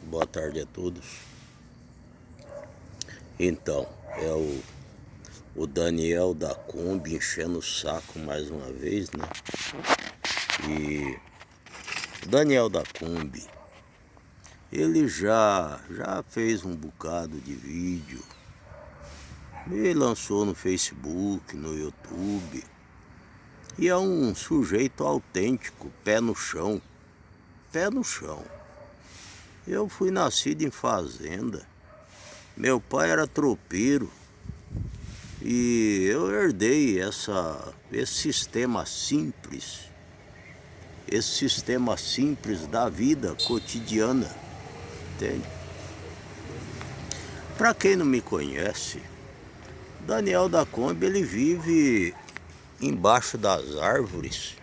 Boa tarde a todos. Então, é o Daniel da Kombi enchendo o saco mais uma vez, né? E o Daniel da Kombi, ele já fez um bocado de vídeo, ele lançou no Facebook, no YouTube, e é um sujeito autêntico, pé no chão. Pé no chão. Eu fui nascido em fazenda. Meu pai era tropeiro e eu herdei esse sistema simples, da vida cotidiana, entende? Para quem não me conhece, Daniel da Kombi, ele vive embaixo das árvores,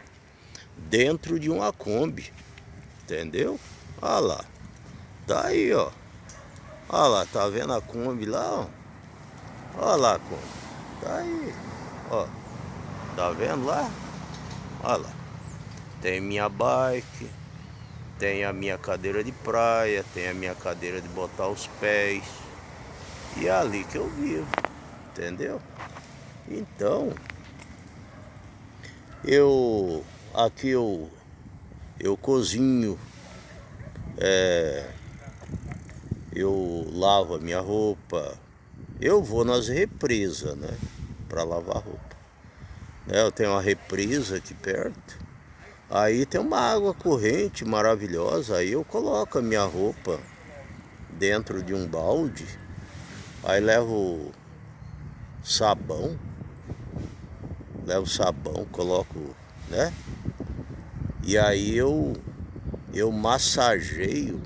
dentro de uma Kombi, entendeu? Olha lá, tá aí, ó. Olha lá, tá vendo a Kombi lá, ó? Olha lá a Kombi. Tá aí, ó. Tá vendo lá? Olha lá. Tem minha bike, tem a minha cadeira de praia, tem a minha cadeira de botar os pés. E é ali que eu vivo, entendeu? Então, aqui eu cozinho, eu lavo a minha roupa. Eu vou nas represas, né, pra lavar roupa. Eu tenho uma represa aqui perto. Aí tem uma água corrente maravilhosa. Aí eu coloco a minha roupa dentro de um balde. Aí levo sabão, coloco, né? E aí eu massageio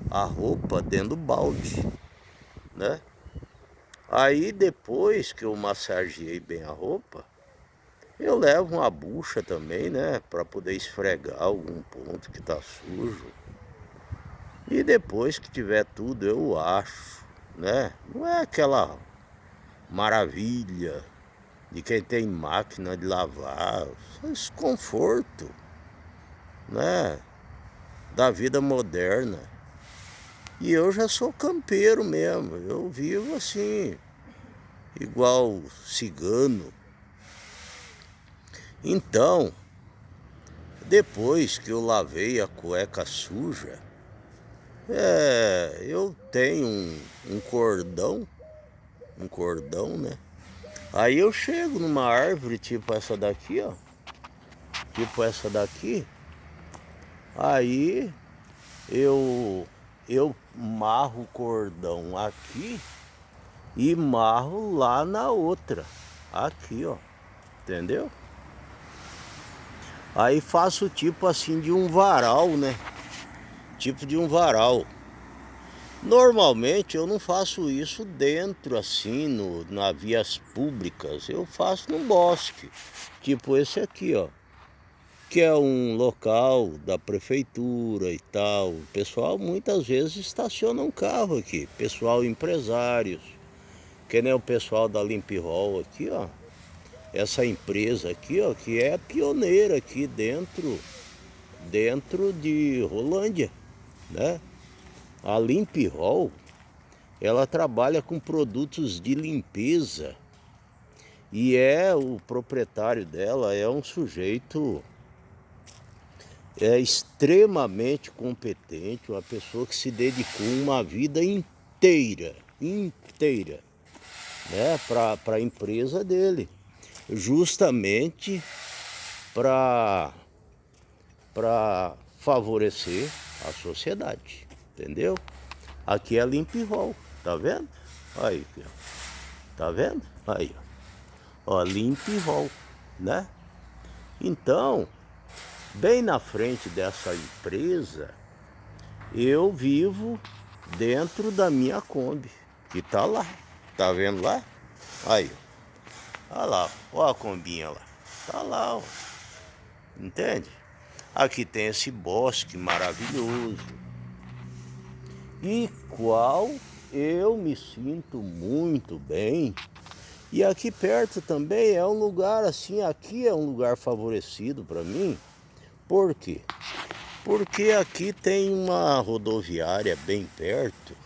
a roupa dentro do balde, né? Aí depois que eu massageei bem a roupa, eu levo uma bucha também, né? Para poder esfregar algum ponto que tá sujo. E depois que tiver tudo, eu acho, né? Não é aquela maravilha de quem tem máquina de lavar, esse conforto, né? Da vida moderna. E eu já sou campeiro mesmo, eu vivo assim, igual cigano. Então, depois que eu lavei a cueca suja, eu tenho um cordão, né? Aí eu chego numa árvore tipo essa daqui, ó. Aí eu marro o cordão aqui e marro lá na outra. Aqui, ó. Entendeu? Aí faço tipo assim de um varal, né? Tipo de um varal. Normalmente eu não faço isso dentro assim, nas vias públicas. Eu faço num bosque. Tipo esse aqui, ó. Que é um local da prefeitura e tal. O pessoal muitas vezes estaciona um carro aqui. Pessoal empresários. Que nem o pessoal da Limp Hall aqui, ó. Essa empresa aqui, ó, que é pioneira aqui dentro de Rolândia, né? A Limp Hall, ela trabalha com produtos de limpeza e o proprietário dela é um sujeito extremamente competente, uma pessoa que se dedicou uma vida inteira, né, para a empresa dele, justamente para favorecer a sociedade, entendeu? Aqui é Limp Hall, tá vendo? Aí, ó. Tá vendo? Aí, ó, Limp Hall, né? Então, bem na frente dessa empresa, eu vivo dentro da minha Kombi, que tá lá. Tá vendo lá? Aí, ó. Olha lá, ó a Kombinha lá. Tá lá, ó. Entende? Aqui tem esse bosque maravilhoso, e qual eu me sinto muito bem. E aqui perto também é um lugar assim, aqui é um lugar favorecido para mim. Por quê? Porque aqui tem uma rodoviária bem perto.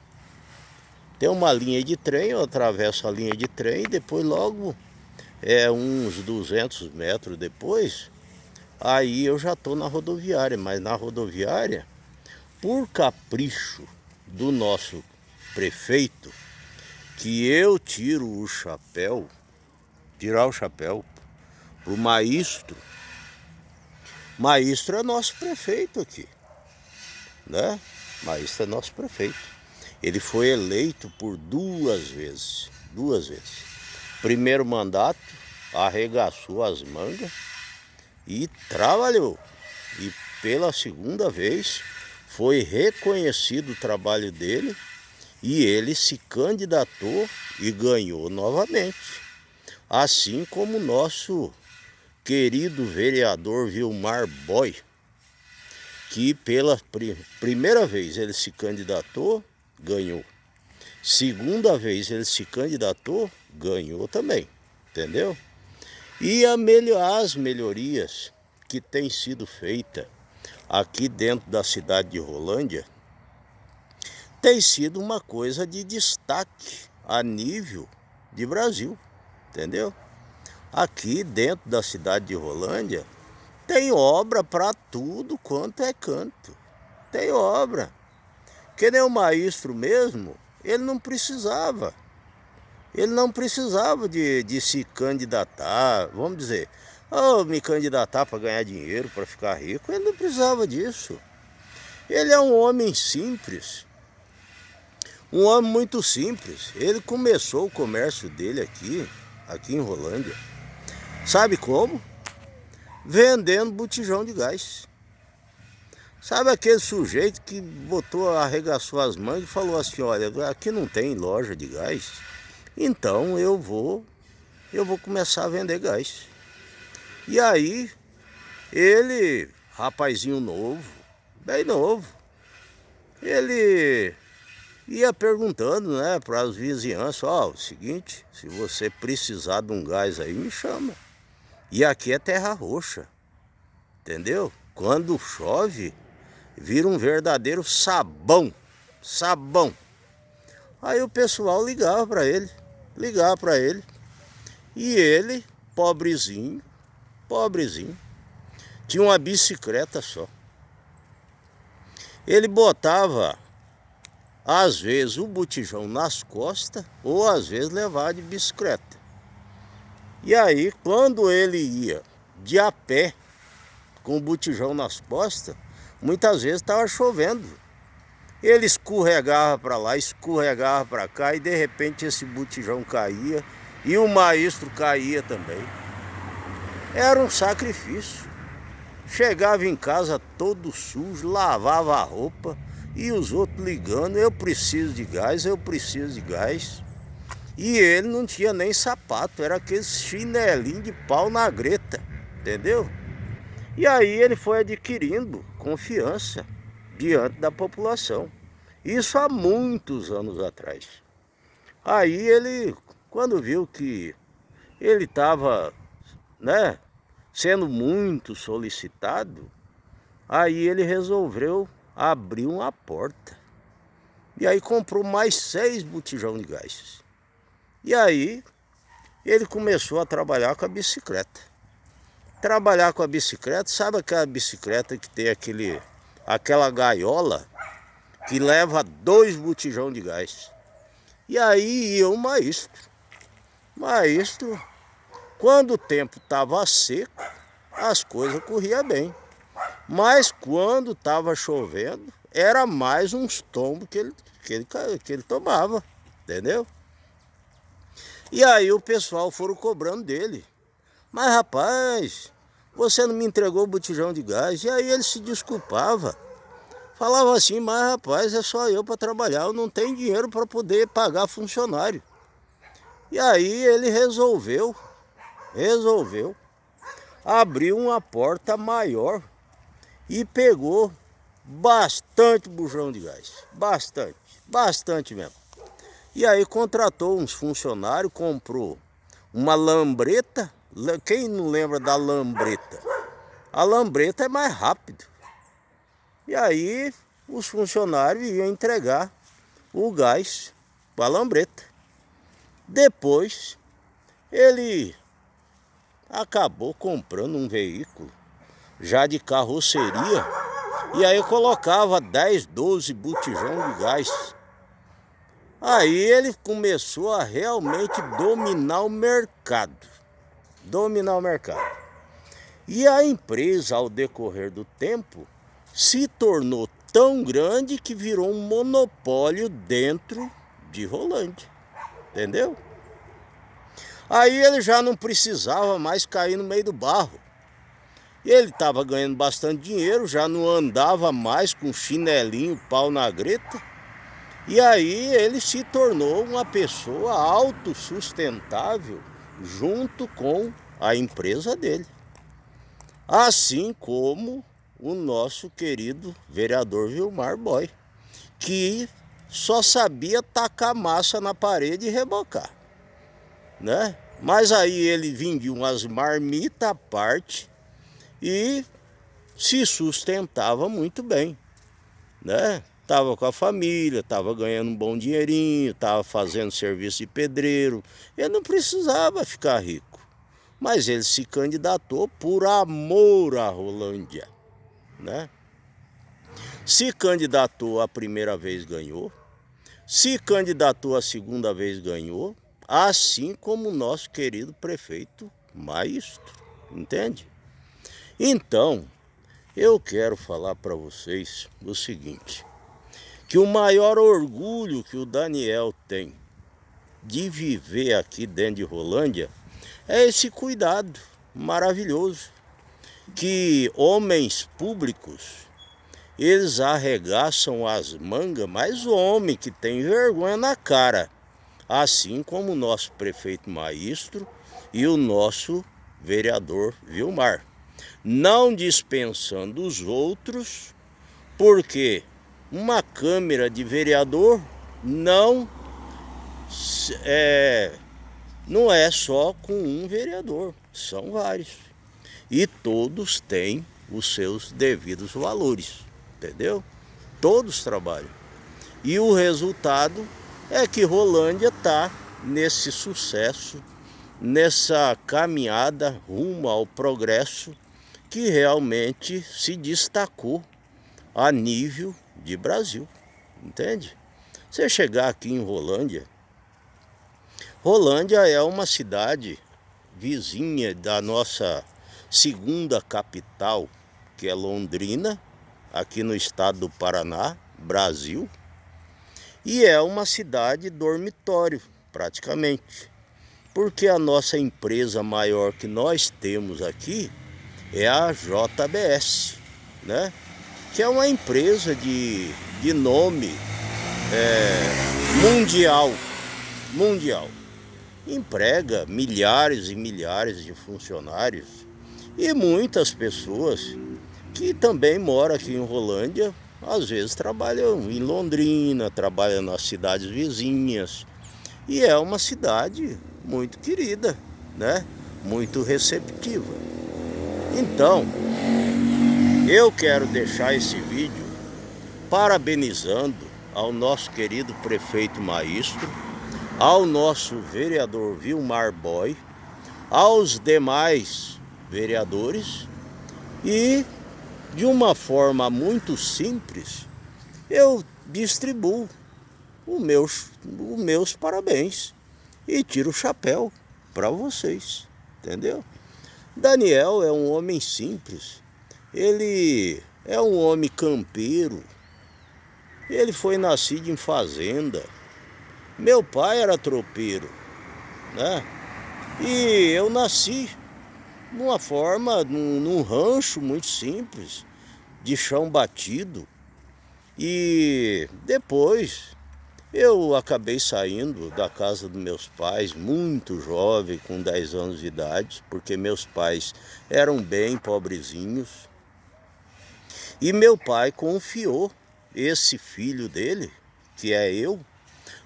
Tem uma linha de trem, eu atravesso a linha de trem e depois logo, uns 200 metros depois, aí eu já estou na rodoviária. Mas na rodoviária, por capricho do nosso prefeito, que eu tiro o chapéu, tirar o chapéu pro Maestro. Maestro é nosso prefeito aqui, né? Maestro é nosso prefeito. Ele foi eleito por 2 vezes. Primeiro mandato, arregaçou as mangas e trabalhou. E pela segunda vez foi reconhecido o trabalho dele e ele se candidatou e ganhou novamente. Assim como o nosso querido vereador Vilmar Boy, que pela primeira vez ele se candidatou, ganhou. Segunda vez ele se candidatou, ganhou também, entendeu? E as melhorias que têm sido feitas aqui dentro da cidade de Rolândia tem sido uma coisa de destaque a nível de Brasil, entendeu? Aqui dentro da cidade de Rolândia tem obra para tudo quanto é canto. Tem obra. Que nem o Maestro mesmo, ele não precisava. Ele não precisava de se candidatar, vamos dizer, me candidatar para ganhar dinheiro, para ficar rico. Ele não precisava disso. Ele é um homem simples. Um homem muito simples. Ele começou o comércio dele aqui em Rolândia. Sabe como? Vendendo botijão de gás. Sabe aquele sujeito que arregaçou as mangas e falou assim, olha, aqui não tem loja de gás, então eu vou começar a vender gás. E aí, ele, rapazinho novo, bem novo, ele ia perguntando, né, para as vizinhanças, o seguinte, se você precisar de um gás aí, me chama. E aqui é terra roxa, entendeu? Quando chove, vira um verdadeiro sabão. Aí o pessoal ligava para ele. E ele, pobrezinho, tinha uma bicicleta só. Ele botava, às vezes, o botijão nas costas, ou às vezes levava de bicicleta. E aí, quando ele ia de a pé, com o botijão nas costas, muitas vezes estava chovendo. Ele escorregava para lá, escorregava para cá e de repente esse botijão caía e o Maestro caía também. Era um sacrifício. Chegava em casa todo sujo, lavava a roupa e os outros ligando, eu preciso de gás. E ele não tinha nem sapato, era aquele chinelinho de pau na greta, entendeu? E aí ele foi adquirindo confiança diante da população. Isso há muitos anos atrás. Aí ele, quando viu que ele estava, né, sendo muito solicitado, aí ele resolveu abrir uma porta. E aí comprou mais 6 botijão de gás. E aí ele começou a trabalhar com a bicicleta. Sabe aquela bicicleta que tem aquela gaiola que leva 2 botijão de gás? E aí ia o Maestro, quando o tempo estava seco, as coisas corriam bem. Mas quando estava chovendo, era mais uns tombos que ele tomava, entendeu? E aí o pessoal foram cobrando dele. Mas rapaz, você não me entregou o botijão de gás? E aí ele se desculpava. Falava assim, mas rapaz, é só eu para trabalhar, eu não tenho dinheiro para poder pagar funcionário. E aí ele resolveu abrir uma porta maior e pegou bastante bujão de gás. Bastante mesmo. E aí contratou uns funcionários, comprou uma lambreta. Quem não lembra da lambreta? A lambreta é mais rápido. E aí os funcionários iam entregar o gás para a lambreta. Depois ele acabou comprando um veículo já de carroceria, e aí colocava 10, 12 botijão de gás. Aí ele começou a realmente dominar o mercado. E a empresa, ao decorrer do tempo, se tornou tão grande que virou um monopólio dentro de Rolândia. Entendeu? Aí ele já não precisava mais cair no meio do barro. Ele estava ganhando bastante dinheiro, já não andava mais com chinelinho, pau na greta. E aí ele se tornou uma pessoa autossustentável junto com a empresa dele. Assim como o nosso querido vereador Vilmar Boy, que só sabia tacar massa na parede e rebocar, né? Mas aí ele vendia umas marmitas à parte e se sustentava muito bem, né? Tava com a família, tava ganhando um bom dinheirinho, tava fazendo serviço de pedreiro. Ele não precisava ficar rico, mas ele se candidatou por amor à Rolândia, né? Se candidatou a primeira vez, ganhou. Se candidatou a segunda vez, ganhou. Assim como o nosso querido prefeito Maestro, entende? Então, eu quero falar para vocês o seguinte, que o maior orgulho que o Daniel tem de viver aqui dentro de Rolândia é esse cuidado maravilhoso que homens públicos, eles arregaçam as mangas, mas o homem que tem vergonha na cara, assim como o nosso prefeito Maestro e o nosso vereador Vilmar, não dispensando os outros, porque uma câmara de vereador não é só com um vereador, são vários. E todos têm os seus devidos valores, entendeu? Todos trabalham. E o resultado é que Rolândia está nesse sucesso, nessa caminhada rumo ao progresso, que realmente se destacou a nível de Brasil, entende? Você chegar aqui em Rolândia, Rolândia é uma cidade vizinha da nossa segunda capital, que é Londrina, aqui no estado do Paraná, Brasil. E é uma cidade dormitório, praticamente. Porque a nossa empresa maior que nós temos aqui é a JBS, né? Que é uma empresa de nome mundial. Emprega milhares e milhares de funcionários e muitas pessoas que também moram aqui em Rolândia, às vezes trabalham em Londrina, trabalham nas cidades vizinhas. E é uma cidade muito querida, né? Muito receptiva. Então, eu quero deixar esse vídeo parabenizando ao nosso querido prefeito Maestro, ao nosso vereador Vilmar Boy, aos demais vereadores, e de uma forma muito simples eu distribuo os meus parabéns e tiro o chapéu para vocês, entendeu? Daniel é um homem simples, ele é um homem campeiro, ele foi nascido em fazenda. Meu pai era tropeiro, né? E eu nasci num rancho muito simples, de chão batido. E depois eu acabei saindo da casa dos meus pais muito jovem, com 10 anos de idade, porque meus pais eram bem pobrezinhos. E meu pai confiou esse filho dele, que é eu,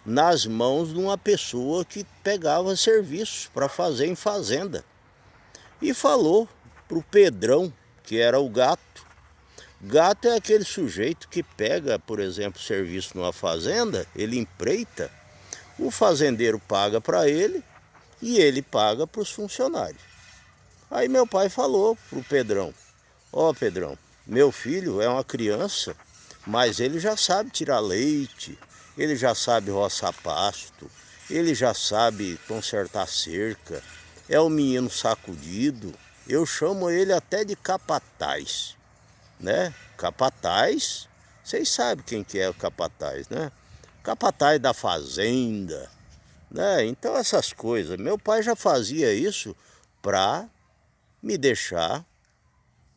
nas mãos de uma pessoa que pegava serviços para fazer em fazenda. E falou para o Pedrão, que era o gato, Gato é aquele sujeito que pega, por exemplo, serviço numa fazenda, ele empreita, o fazendeiro paga para ele e ele paga para os funcionários. Aí meu pai falou pro Pedrão: ó, Pedrão, meu filho é uma criança, mas ele já sabe tirar leite, ele já sabe roçar pasto, ele já sabe consertar cerca, é o menino sacudido, eu chamo ele até de capataz, né? Capataz, vocês sabem quem que é o capataz, né? Capataz da fazenda, né? Então essas coisas, meu pai já fazia isso para me deixar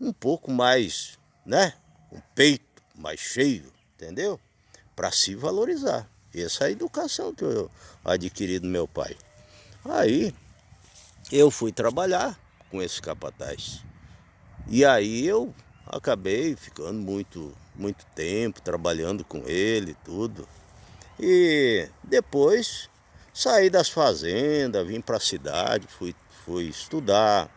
um pouco mais, né? Um peito mais cheio, entendeu? Para se valorizar. Essa é a educação que eu adquiri do meu pai. Aí eu fui trabalhar com esse capataz. E aí eu acabei ficando muito tempo trabalhando com ele e tudo. E depois saí das fazendas, vim para a cidade, fui estudar,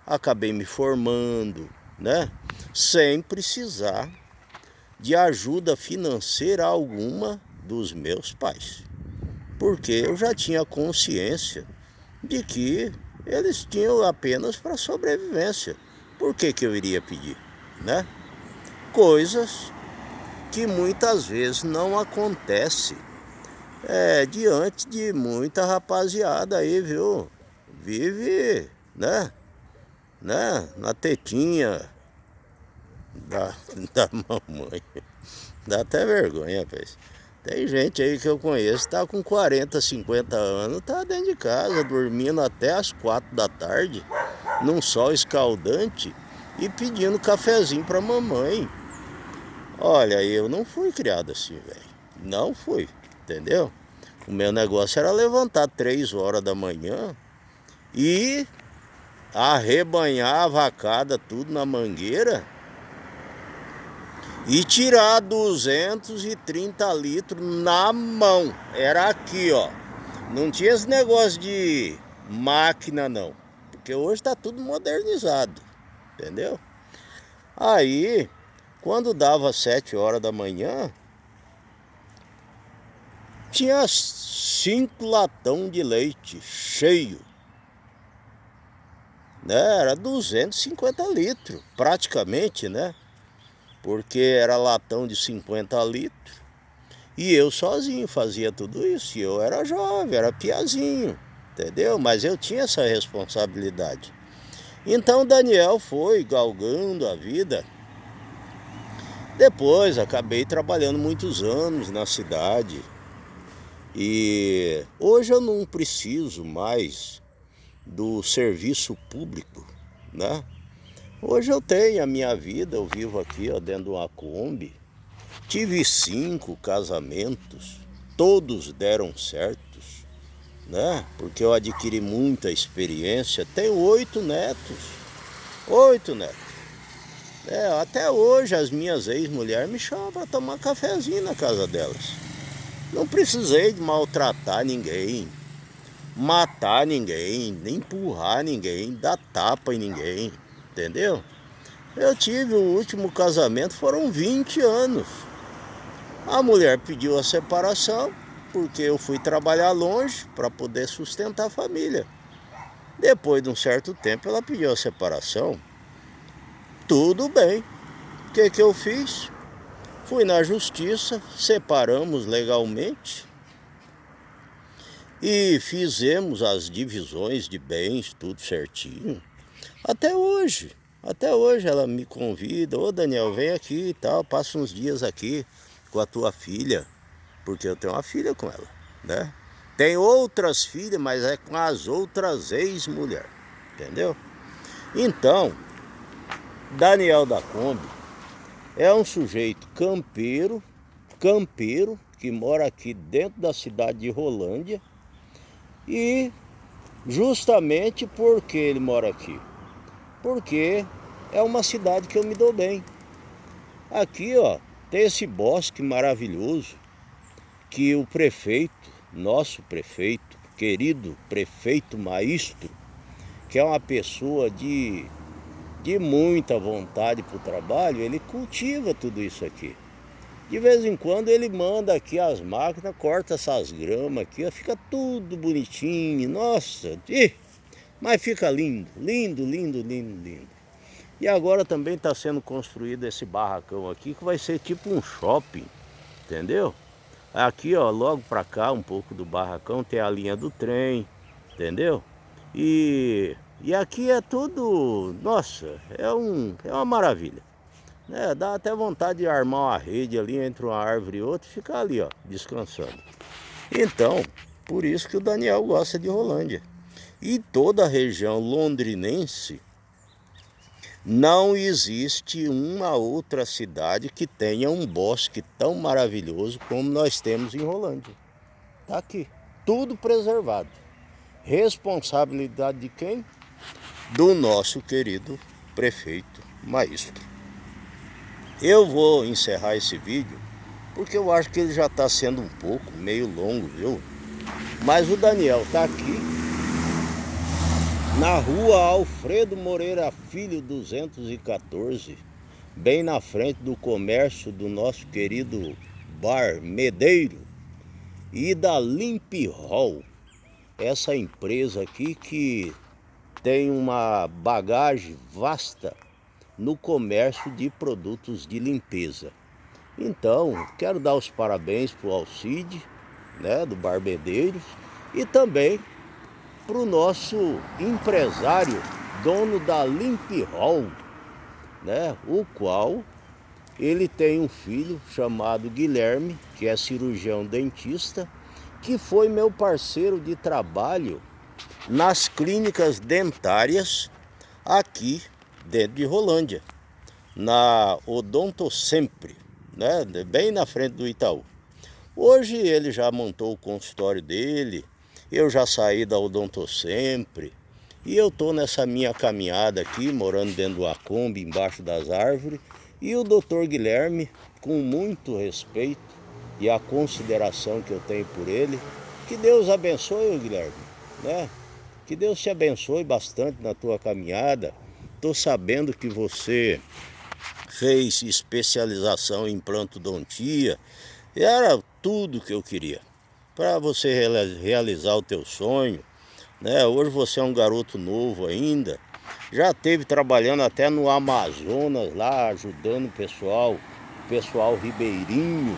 acabei me formando, né? Sem precisar de ajuda financeira alguma dos meus pais. Porque eu já tinha consciência de que eles tinham apenas para sobrevivência. Por que que eu iria pedir, né? Coisas que muitas vezes não acontecem diante de muita rapaziada aí, viu? Vive, né? Na tetinha da, da mamãe. Dá até vergonha, rapaz. Tem gente aí que eu conheço, tá com 40, 50 anos, tá dentro de casa, dormindo até as 4 da tarde, num sol escaldante e pedindo cafezinho pra mamãe. Olha, eu não fui criado assim, velho. Não fui, entendeu? O meu negócio era levantar 3 horas da manhã e arrebanhar a vacada tudo na mangueira e tirar 230 litros na mão. Era aqui, ó. Não tinha esse negócio de máquina, não. Porque hoje tá tudo modernizado, entendeu? Aí, quando dava 7 horas da manhã, tinha 5 latão de leite cheio, né? Era 250 litros, praticamente, né? Porque era latão de 50 litros. E eu sozinho fazia tudo isso. E eu era jovem, era piazinho, entendeu? Mas eu tinha essa responsabilidade. Então Daniel foi galgando a vida. Depois acabei trabalhando muitos anos na cidade. E hoje eu não preciso mais do serviço público, né? Hoje eu tenho a minha vida, eu vivo aqui, ó, dentro de uma Kombi. Tive 5 casamentos, todos deram certos, né? Porque eu adquiri muita experiência. Tenho 8 netos, 8 netos. Até hoje as minhas ex-mulheres me chamam para tomar cafezinho na casa delas. Não precisei de maltratar ninguém, matar ninguém, nem empurrar ninguém, dar tapa em ninguém, entendeu? Eu tive o último casamento, foram 20 anos. A mulher pediu a separação, porque eu fui trabalhar longe para poder sustentar a família. Depois de um certo tempo ela pediu a separação. Tudo bem. O que que eu fiz? Fui na justiça, separamos legalmente e fizemos as divisões de bens, tudo certinho. Até hoje ela me convida: ô Daniel, vem aqui e tal, passa uns dias aqui com a tua filha, porque eu tenho uma filha com ela, né? Tem outras filhas, mas é com as outras ex-mulheres, entendeu? Então, Daniel da Kombi é um sujeito campeiro, que mora aqui dentro da cidade de Rolândia. E justamente porque ele mora aqui, porque é uma cidade que eu me dou bem. Aqui, ó, tem esse bosque maravilhoso que o prefeito, nosso prefeito, querido prefeito Maestro, que é uma pessoa de de muita vontade para o trabalho, ele cultiva tudo isso aqui. De vez em quando ele manda aqui as máquinas, corta essas gramas aqui, ó, fica tudo bonitinho, nossa, mas fica lindo, lindo, lindo, lindo, lindo. E agora também está sendo construído esse barracão aqui, que vai ser tipo um shopping, entendeu? Aqui, ó, logo para cá, um pouco do barracão, tem a linha do trem, entendeu? E aqui é tudo, nossa, é uma maravilha. Dá até vontade de armar uma rede ali entre uma árvore e outra e ficar ali, ó, descansando. Então, por isso que o Daniel gosta de Rolândia. E toda a região londrinense, não existe uma outra cidade que tenha um bosque tão maravilhoso como nós temos em Rolândia. Tá aqui, tudo preservado. Responsabilidade de quem? Do nosso querido prefeito Maestro. Eu vou encerrar esse vídeo porque eu acho que ele já está sendo um pouco meio longo, viu? Mas o Daniel tá aqui na rua Alfredo Moreira Filho 214, bem na frente do comércio do nosso querido Bar Medeiro e da Limp Hall. Essa empresa aqui que tem uma bagagem vasta no comércio de produtos de limpeza. Então, quero dar os parabéns para o Alcide, né, do Barbedeiros, e também para o nosso empresário, dono da Limp Hall, né, o qual ele tem um filho chamado Guilherme, que é cirurgião dentista, que foi meu parceiro de trabalho nas clínicas dentárias aqui dentro de Rolândia, na Odontosempre, né, bem na frente do Itaú. Hoje ele já montou o consultório dele, eu já saí da Odontosempre e eu tô nessa minha caminhada aqui, morando dentro do Kombi, embaixo das árvores, e o Dr. Guilherme, com muito respeito e a consideração que eu tenho por ele, que Deus abençoe, Guilherme, né? Que Deus te abençoe bastante na tua caminhada. Tô sabendo que você fez especialização em implantodontia. Era tudo que eu queria para você realizar o teu sonho, né? Hoje você é um garoto novo ainda, já esteve trabalhando até no Amazonas lá, ajudando o pessoal ribeirinho,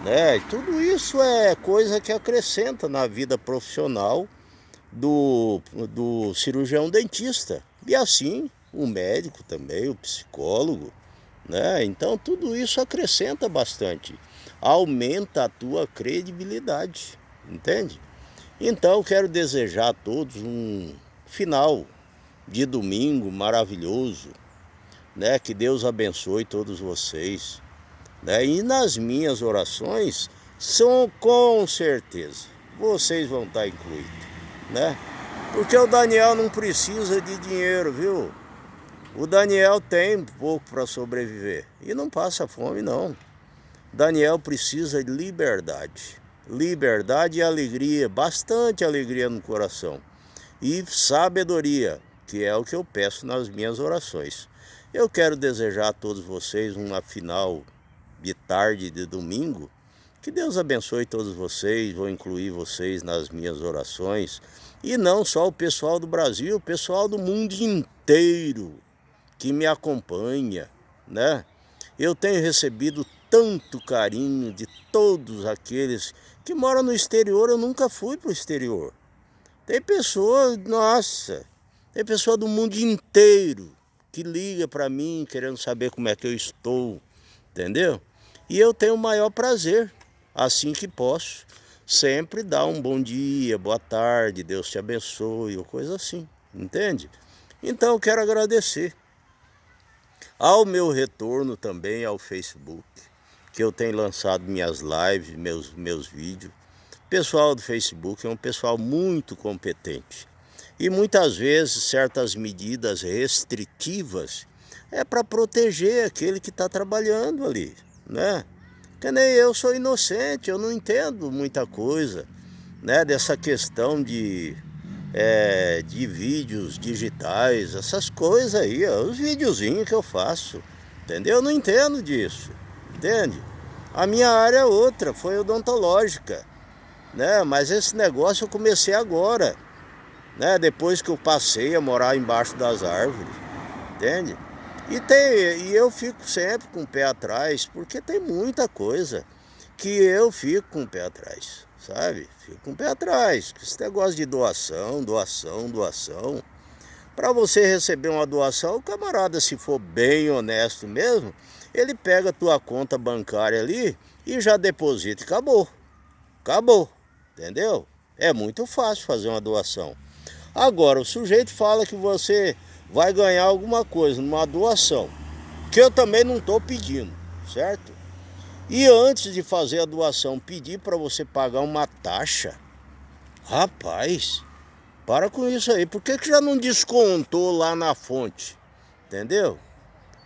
né? E tudo isso é coisa que acrescenta na vida profissional do cirurgião dentista. E assim o médico também, o psicólogo, né? Então tudo isso acrescenta bastante, aumenta a tua credibilidade, entende? Então eu quero desejar a todos um final de domingo maravilhoso, né? Que Deus abençoe todos vocês, né? E nas minhas orações, são com certeza, vocês vão estar incluídos, né? Porque o Daniel não precisa de dinheiro, viu? O Daniel tem pouco para sobreviver e não passa fome, não. Daniel precisa de liberdade. Liberdade e alegria, bastante alegria no coração. E sabedoria, que é o que eu peço nas minhas orações. Eu quero desejar a todos vocês uma final de tarde de domingo. Que Deus abençoe todos vocês, vou incluir vocês nas minhas orações. E não só o pessoal do Brasil, o pessoal do mundo inteiro que me acompanha, né? Eu tenho recebido tanto carinho de todos aqueles que moram no exterior. Eu nunca fui para o exterior. Tem pessoas, nossa, tem pessoa do mundo inteiro que liga para mim querendo saber como é que eu estou, entendeu? E eu tenho o maior prazer, assim que posso, sempre dar um bom dia, boa tarde, Deus te abençoe, ou coisa assim, entende? Então eu quero agradecer ao meu retorno também ao Facebook, que eu tenho lançado minhas lives, meus vídeos. O pessoal do Facebook é um pessoal muito competente. E muitas vezes certas medidas restritivas é para proteger aquele que está trabalhando ali, né? Que nem eu sou inocente, eu não entendo muita coisa, né? Dessa questão de de vídeos digitais, essas coisas aí, ó, os videozinhos que eu faço, entendeu? Eu não entendo disso, entende? A minha área é outra, foi odontológica, né? Mas esse negócio eu comecei agora, né? Depois que eu passei a morar embaixo das árvores, entende? E eu fico sempre com o pé atrás, porque tem muita coisa que eu fico com o pé atrás, sabe? Fico com o pé atrás. Esse negócio de doação, doação. Para você receber uma doação, o camarada, se for bem honesto mesmo, ele pega a tua conta bancária ali e já deposita e acabou. Acabou, entendeu? É muito fácil fazer uma doação. Agora, o sujeito fala que você vai ganhar alguma coisa numa doação, que eu também não estou pedindo, certo? E antes de fazer a doação, pedir para você pagar uma taxa. Rapaz, para com isso aí. Por que já não descontou lá na fonte? Entendeu?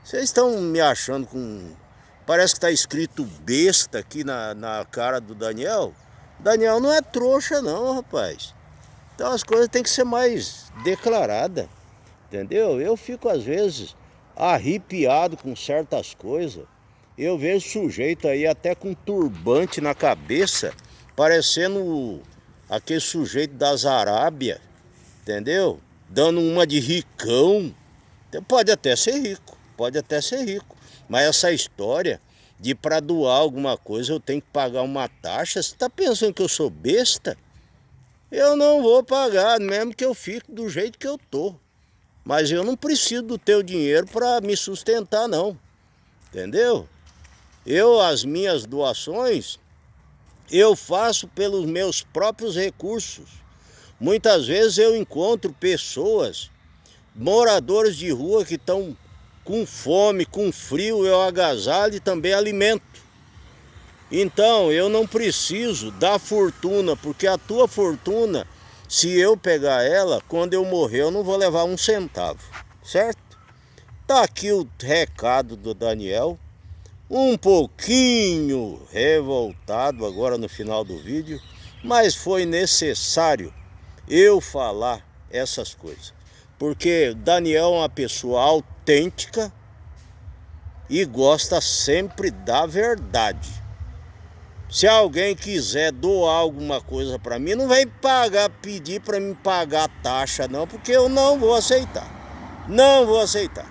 Vocês estão me achando com... Parece que está escrito besta aqui na cara do Daniel. Daniel não é trouxa não, rapaz. Então as coisas têm que ser mais declaradas. Entendeu? Eu fico às vezes arrepiado com certas coisas. Eu vejo sujeito aí até com turbante na cabeça, parecendo aquele sujeito das Arábia, entendeu? Dando uma de ricão. Pode até ser rico, mas essa história de para doar alguma coisa eu tenho que pagar uma taxa, você está pensando que eu sou besta? Eu não vou pagar, mesmo que eu fique do jeito que eu tô. Mas eu não preciso do teu dinheiro para me sustentar não, entendeu? As minhas doações, eu faço pelos meus próprios recursos. Muitas vezes eu encontro pessoas, moradores de rua que estão com fome, com frio, eu agasalho e também alimento. Então eu não preciso da fortuna, porque a tua fortuna, se eu pegar ela, quando eu morrer eu não vou levar um centavo, certo? Tá aqui o recado do Daniel. Um pouquinho revoltado agora no final do vídeo, mas foi necessário eu falar essas coisas. Porque Daniel é uma pessoa autêntica e gosta sempre da verdade. Se alguém quiser doar alguma coisa para mim, não vem pedir para me pagar taxa não, porque eu não vou aceitar. Não vou aceitar.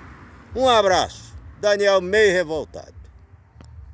Um abraço. Daniel meio revoltado.